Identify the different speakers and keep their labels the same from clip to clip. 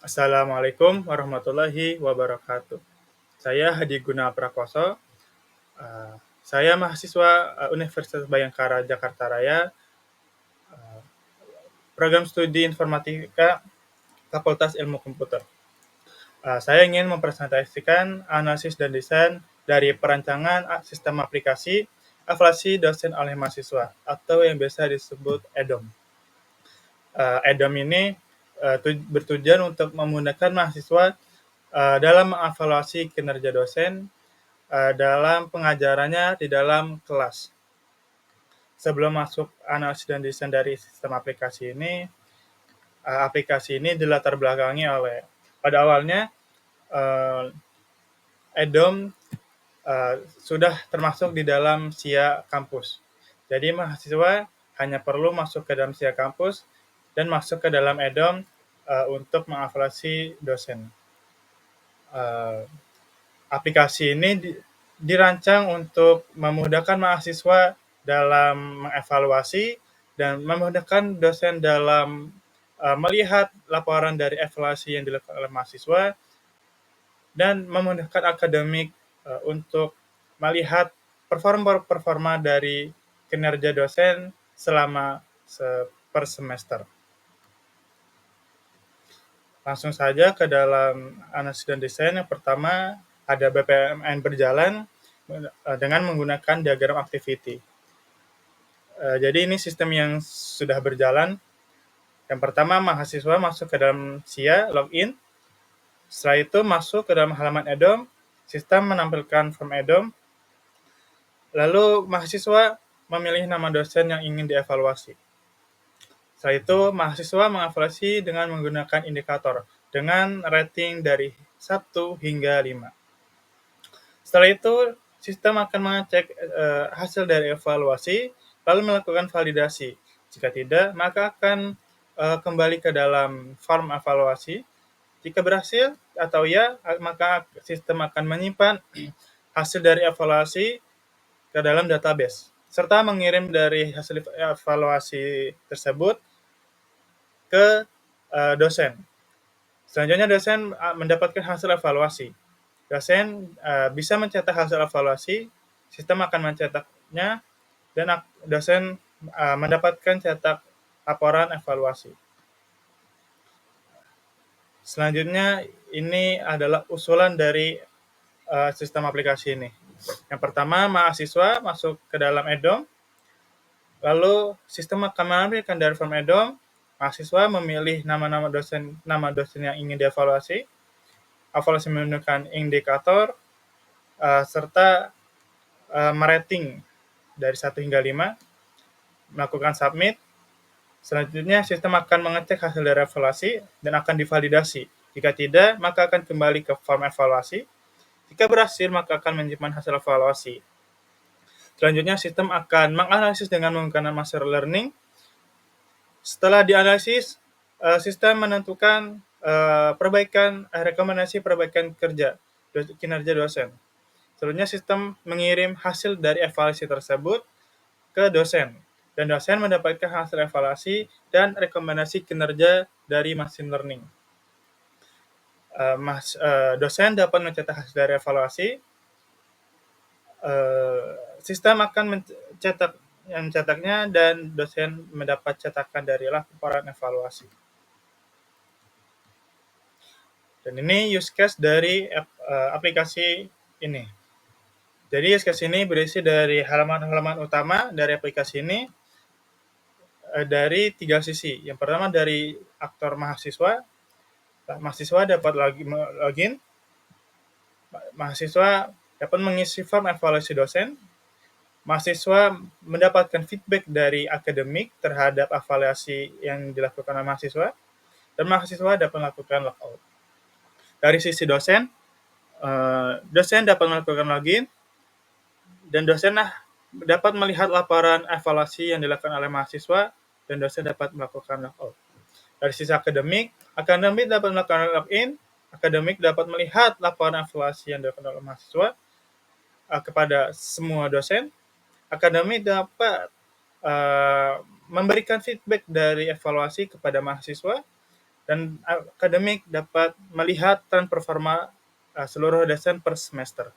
Speaker 1: Assalamualaikum warahmatullahi wabarakatuh. Saya Hadi Guna Prakoso, saya mahasiswa Universitas Bhayangkara Jakarta Raya, program studi informatika Fakultas Ilmu Komputer. Saya ingin mempresentasikan analisis dan desain dari perancangan sistem aplikasi evaluasi dosen oleh mahasiswa atau yang biasa disebut EDOM. EDOM ini bertujuan untuk memudahkan mahasiswa dalam mengevaluasi kinerja dosen dalam pengajarannya di dalam kelas. Sebelum masuk analisis dan desain dari sistem aplikasi ini dilatar belakangi oleh pada awalnya EDOM sudah termasuk di dalam SIA kampus. Jadi mahasiswa hanya perlu masuk ke dalam SIA kampus dan masuk ke dalam EDOM untuk mengevaluasi dosen. Aplikasi ini dirancang untuk memudahkan mahasiswa dalam mengevaluasi dan memudahkan dosen dalam melihat laporan dari evaluasi yang dilakukan oleh mahasiswa dan memudahkan akademik untuk melihat performa dari kinerja dosen selama per semester. Langsung saja ke dalam analisis dan desain. Yang pertama ada BPMN berjalan dengan menggunakan diagram activity. Jadi ini sistem yang sudah berjalan. Yang pertama mahasiswa masuk ke dalam SIA, login. Setelah itu masuk ke dalam halaman EDOM, sistem menampilkan form EDOM. Lalu mahasiswa memilih nama dosen yang ingin dievaluasi. Setelah itu mahasiswa mengevaluasi dengan menggunakan indikator dengan rating dari 1 hingga 5. Setelah itu sistem akan mengecek hasil dari evaluasi lalu melakukan validasi. Jika tidak, maka akan kembali ke dalam form evaluasi. Jika berhasil atau ya, maka sistem akan menyimpan hasil dari evaluasi ke dalam database, serta mengirim dari hasil evaluasi tersebut ke dosen. Selanjutnya dosen mendapatkan hasil evaluasi. Dosen bisa mencetak hasil evaluasi, sistem akan mencetaknya, dan dosen mendapatkan cetak laporan evaluasi. Selanjutnya ini adalah usulan dari sistem aplikasi ini. Yang pertama, mahasiswa masuk ke dalam EDOM, lalu sistem akan mengambilkan dari form EDOM, mahasiswa memilih nama dosen yang ingin dievaluasi, evaluasi menggunakan indikator, serta merating dari 1 hingga 5, melakukan submit. Selanjutnya sistem akan mengecek hasil dari evaluasi dan akan divalidasi. Jika tidak, maka akan kembali ke form evaluasi. Jika berhasil, maka akan menyimpan hasil evaluasi. Selanjutnya, sistem akan menganalisis dengan menggunakan machine learning. Setelah dianalisis, sistem menentukan rekomendasi perbaikan kinerja dosen. Selanjutnya, sistem mengirim hasil dari evaluasi tersebut ke dosen, dan dosen mendapatkan hasil evaluasi dan rekomendasi kinerja dari machine learning. Dosen dapat mencetak hasil dari evaluasi, sistem akan mencetaknya, dan dosen mendapat cetakan dari laporan evaluasi. Dan ini use case dari aplikasi ini. Jadi use case ini berisi dari halaman-halaman utama dari aplikasi ini dari 3 sisi. Yang pertama dari aktor mahasiswa. Mahasiswa dapat login, mahasiswa dapat mengisi form evaluasi dosen, mahasiswa mendapatkan feedback dari akademik terhadap evaluasi yang dilakukan oleh mahasiswa, dan mahasiswa dapat melakukan logout. Dari sisi dosen, dosen dapat melakukan login, dan dosen dapat melihat laporan evaluasi yang dilakukan oleh mahasiswa, dan dosen dapat melakukan logout. Dari sisi akademik dapat melakukan login, akademik dapat melihat laporan evaluasi yang dilakukan oleh mahasiswa kepada semua dosen. Akademik dapat memberikan feedback dari evaluasi kepada mahasiswa, dan akademik dapat melihat tren performa seluruh dosen per semester.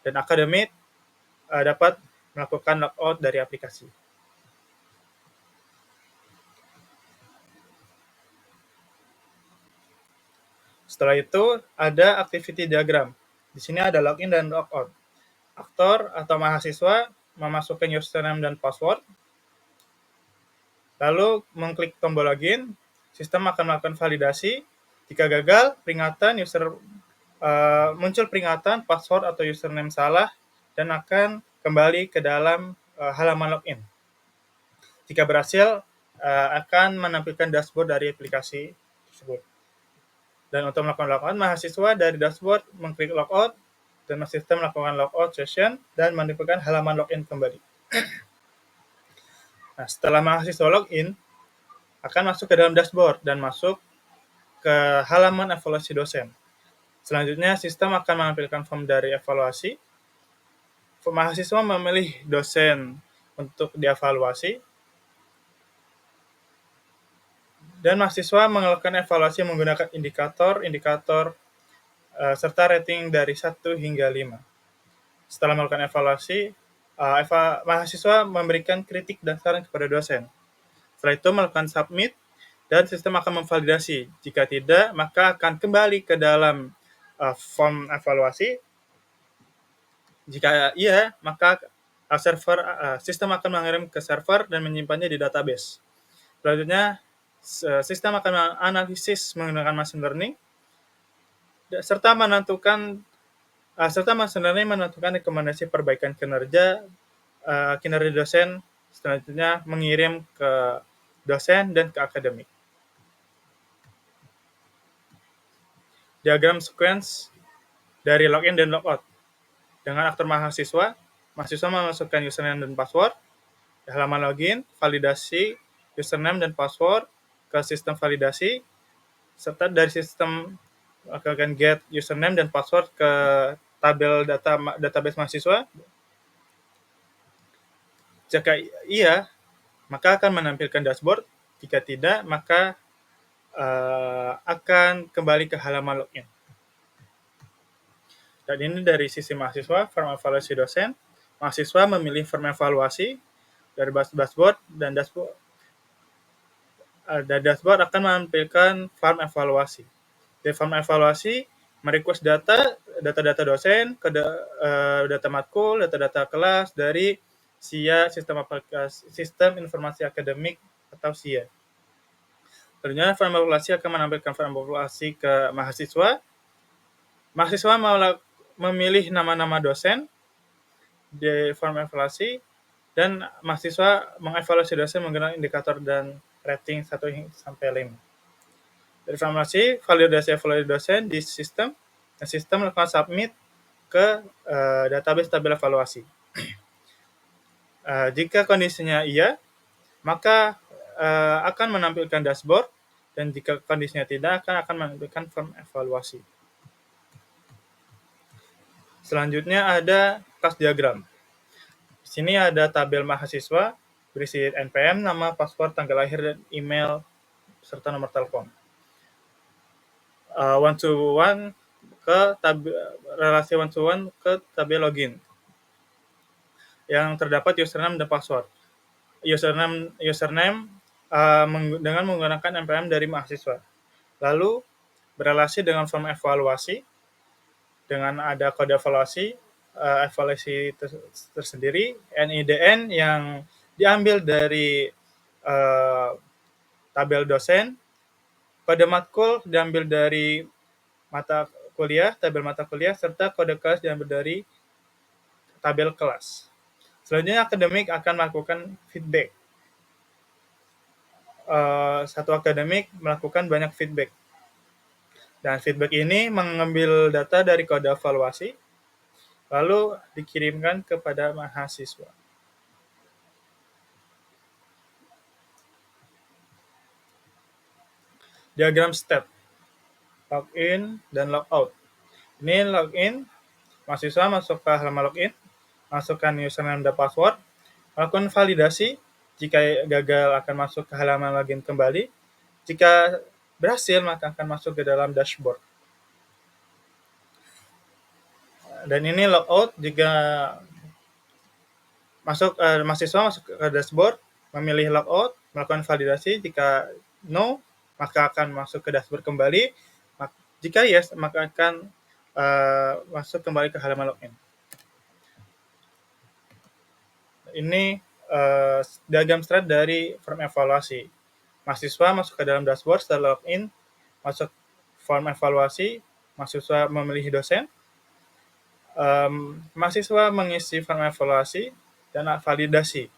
Speaker 1: Dan akademik dapat melakukan logout dari aplikasi. Setelah itu ada activity diagram. Di sini ada login dan logout. Aktor atau mahasiswa memasukkan username dan password, lalu mengklik tombol login, sistem akan melakukan validasi. Jika gagal, muncul peringatan password atau username salah dan akan kembali ke dalam halaman login. Jika berhasil, akan menampilkan dashboard dari aplikasi tersebut. Dan untuk melakukan logout, mahasiswa dari dashboard mengklik logout dan sistem melakukan logout session dan menampilkan halaman login kembali. Nah, setelah mahasiswa login, akan masuk ke dalam dashboard dan masuk ke halaman evaluasi dosen. Selanjutnya, sistem akan menampilkan form dari evaluasi. Mahasiswa memilih dosen untuk dievaluasi, dan mahasiswa melakukan evaluasi menggunakan indikator serta rating dari 1 hingga 5. Setelah melakukan evaluasi, mahasiswa memberikan kritik dan saran kepada dosen. Setelah itu melakukan submit, dan sistem akan memvalidasi. Jika tidak, maka akan kembali ke dalam form evaluasi. Jika iya, maka sistem akan mengirim ke server dan menyimpannya di database. Selanjutnya, sistem akan menganalisis menggunakan machine learning serta menentukan rekomendasi perbaikan kinerja dosen, selanjutnya mengirim ke dosen dan ke akademik. Diagram sequence dari login dan logout. Dengan aktor mahasiswa memasukkan username dan password, di halaman login, validasi username dan password ke sistem validasi, serta dari sistem akan get username dan password ke tabel database mahasiswa. Jika iya, maka akan menampilkan dashboard. Jika tidak, maka akan kembali ke halaman login. Dan ini dari sisi mahasiswa, form evaluasi dosen. Mahasiswa memilih form evaluasi dari dashboard, dan dashboard akan menampilkan form evaluasi. Dari form evaluasi, merequest data dosen, data matkul, data kelas dari SIA, sistem informasi akademik atau SIA. Selanjutnya, form evaluasi akan menampilkan form evaluasi ke mahasiswa. Mahasiswa memilih nama-nama dosen di form evaluasi, dan mahasiswa mengevaluasi dosen menggunakan indikator dan rating 1 sampai 5. Dari validasi evaluasi dosen di sistem, dan sistem melakukan submit ke database tabel evaluasi. Jika kondisinya iya, maka akan menampilkan dashboard, dan jika kondisinya tidak, akan menampilkan form evaluasi. Selanjutnya ada class diagram. Di sini ada tabel mahasiswa berisi NPM, nama, password, tanggal lahir, dan email, serta nomor telepon. One-to-one ke relasi one-to-one ke tabel login yang terdapat username dan password. Username dengan menggunakan NPM dari mahasiswa. Lalu berelasi dengan form evaluasi dengan ada kode evaluasi tersendiri, NIDN yang diambil dari tabel dosen, kode matkul diambil dari tabel mata kuliah, serta kode kelas diambil dari tabel kelas. Selanjutnya akademik akan melakukan feedback. Satu akademik melakukan banyak feedback. Dan feedback ini mengambil data dari kode evaluasi, lalu dikirimkan kepada mahasiswa. Diagram step, login dan logout. Ini login, mahasiswa masuk ke halaman login, masukkan username dan password, melakukan validasi. Jika gagal, akan masuk ke halaman login kembali. Jika berhasil, maka akan masuk ke dalam dashboard. Dan ini logout jika mahasiswa masuk ke dashboard, memilih logout, melakukan validasi. Jika no, maka akan masuk ke dashboard kembali. Jika yes, maka akan masuk kembali ke halaman login. Ini diagram strat dari form evaluasi. Mahasiswa masuk ke dalam dashboard setelah login, masuk form evaluasi, mahasiswa memilih dosen, mahasiswa mengisi form evaluasi dan validasi.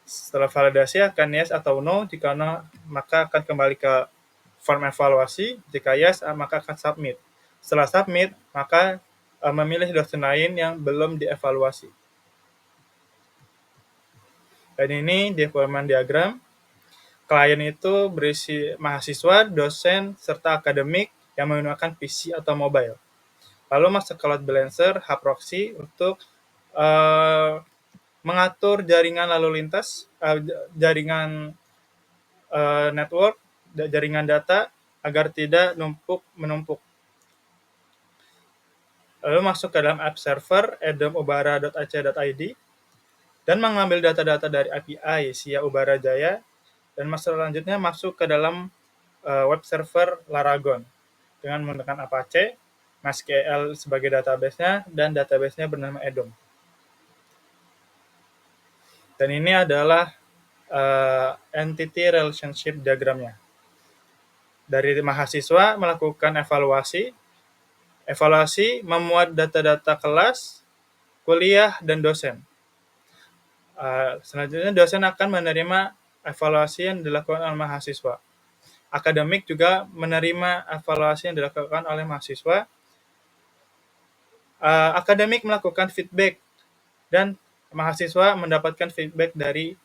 Speaker 1: Setelah validasi akan yes atau no. Jika no, maka akan kembali ke form evaluasi. Jika yes, maka akan submit. Setelah submit, maka memilih dosen lain yang belum dievaluasi. Dan ini development diagram. Klien itu berisi mahasiswa, dosen, serta akademik yang menggunakan PC atau mobile. Lalu masuk ke load balancer, hproxy untuk mengatur jaringan lalu lintas, jaringan network, jaringan data agar tidak menumpuk. Lalu masuk ke dalam app server edom-ubara.ac.id dan mengambil data-data dari API SIA Ubara Jaya, dan selanjutnya masuk ke dalam web server Laragon dengan menggunakan Apache, MySQL sebagai database-nya, dan database-nya bernama Edom. Dan ini adalah entity relationship diagramnya. Dari mahasiswa melakukan evaluasi memuat data-data kelas, kuliah, dan dosen. Selanjutnya dosen akan menerima evaluasi yang dilakukan oleh mahasiswa. Akademik juga menerima evaluasi yang dilakukan oleh mahasiswa. Akademik melakukan feedback dan mahasiswa mendapatkan feedback dari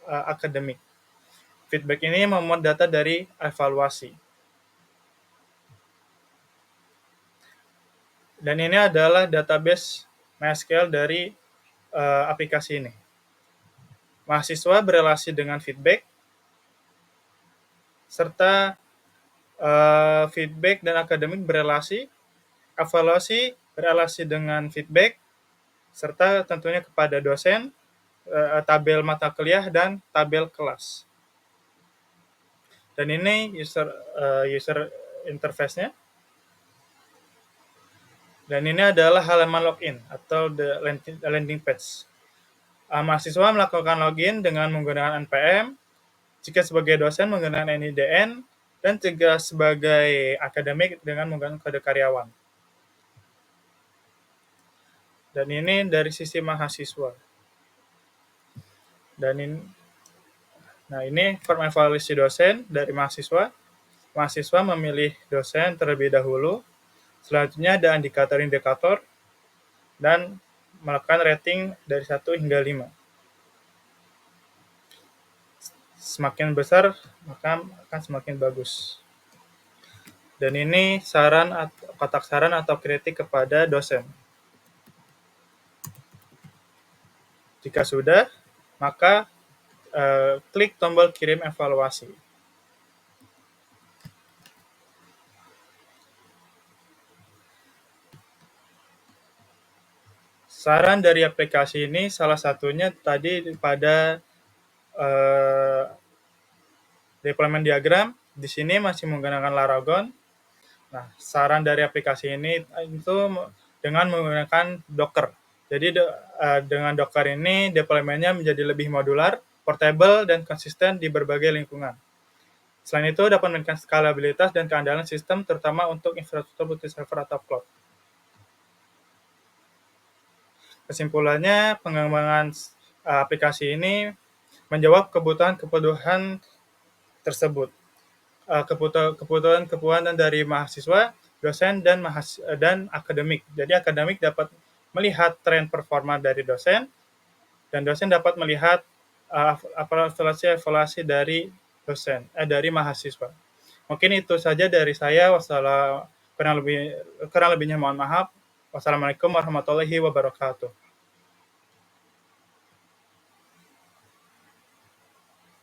Speaker 1: akademik. Feedback ini memuat data dari evaluasi. Dan ini adalah database MySQL dari aplikasi ini. Mahasiswa berelasi dengan feedback, serta feedback dan akademik berelasi, evaluasi berelasi dengan feedback, serta tentunya kepada dosen, tabel mata kuliah, dan tabel kelas. Dan ini user interface-nya. Dan ini adalah halaman login atau the landing page. Mahasiswa melakukan login dengan menggunakan npm, jika sebagai dosen menggunakan NIDN, dan jika sebagai akademik dengan menggunakan kode karyawan. Dan ini dari sisi mahasiswa. Dan ini form evaluasi dosen dari mahasiswa. Mahasiswa memilih dosen terlebih dahulu. Selanjutnya ada indikator-indikator dan melakukan rating dari 1 hingga 5. Semakin besar, maka akan semakin bagus. Dan ini kotak saran atau kritik kepada dosen. Jika sudah, maka klik tombol kirim evaluasi. Saran dari aplikasi ini salah satunya tadi pada deployment diagram. Di sini masih menggunakan Laragon. Nah, saran dari aplikasi ini itu dengan menggunakan Docker. Jadi dengan Docker ini deployment-nya menjadi lebih modular, portable, dan konsisten di berbagai lingkungan. Selain itu dapat meningkatkan skalabilitas dan keandalan sistem, terutama untuk infrastruktur multi-server atau cloud. Kesimpulannya, pengembangan aplikasi ini menjawab kebutuhan tersebut. Kebutuhan dari mahasiswa, dosen, dan akademik. Jadi akademik dapat melihat tren performa dari dosen, dan dosen dapat melihat evaluasi dari mahasiswa. Mungkin itu saja dari saya. Kurang lebihnya mohon maaf. Wassalamualaikum warahmatullahi wabarakatuh.